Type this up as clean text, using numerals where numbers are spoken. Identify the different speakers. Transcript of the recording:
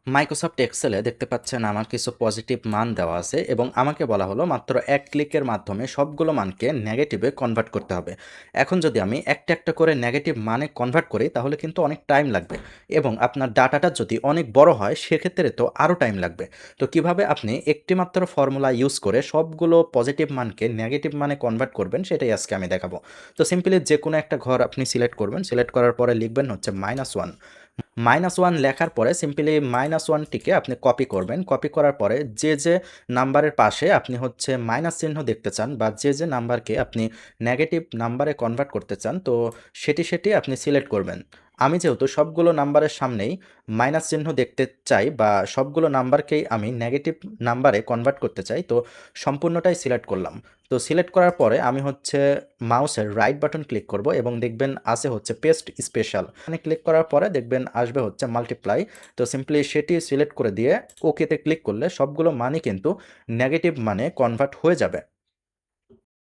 Speaker 1: Microsoft এক্সেলে দেখতে পাচ্ছেন আমার কিছু পজিটিভ মান দেওয়া আছে এবং আমাকে বলা হলো মাত্র এক ক্লিকের মাধ্যমে সবগুলো মানকে নেগেটিভে কনভার্ট করতে হবে। এখন যদি আমি একটা একটা করে নেগেটিভ মানে কনভার্ট করি তাহলে কিন্তু অনেক টাইম লাগবে এবং আপনার ডাটাটা যদি অনেক বড় হয় সেক্ষেত্রে তো আরও টাইম লাগবে। তো কিভাবে আপনি একটি মাত্র ফর্মুলা ইউজ করে সবগুলো পজিটিভ মানকে নেগেটিভ মানে কনভার্ট করবেন সেটাই আজকে আমি দেখাবো। তো সিম্পলি যে কোনো একটা ঘর আপনি সিলেক্ট করবেন, সিলেক্ট করার পরে লিখবেন হচ্ছে -1। -1 লেখার পরে সিম্পলি -1টিকে আপনি কপি করবেন। কপি করার পরে যে নাম্বারের পাশে আপনি হচ্ছে মাইনাস চিহ্ন দেখতে চান বা যে নাম্বারকে আপনি নেগেটিভ নাম্বারে কনভার্ট করতে চান, তো সেটি আপনি সিলেক্ট করবেন। আমি যেহেতু সবগুলো নাম্বারের সামনেই মাইনাস চিহ্ন দেখতে চাই বা সবগুলো নাম্বারকেই আমি নেগেটিভ নাম্বারে কনভার্ট করতে চাই, তো সম্পূর্ণটাই সিলেক্ট করলাম। তো সিলেক্ট করার পরে আমি হচ্ছে মাউসের রাইট বাটন ক্লিক করব এবং দেখবেন আছে হচ্ছে পেস্ট স্পেশাল। এখানে ক্লিক করার পরে দেখবেন আসবে হচ্ছে মাল্টিপ্লাই। তো সিম্পলি সেটি সিলেক্ট করে দিয়ে ওকেতে ক্লিক করলে সবগুলো মানই কিন্তু নেগেটিভ মানে কনভার্ট হয়ে যাবে।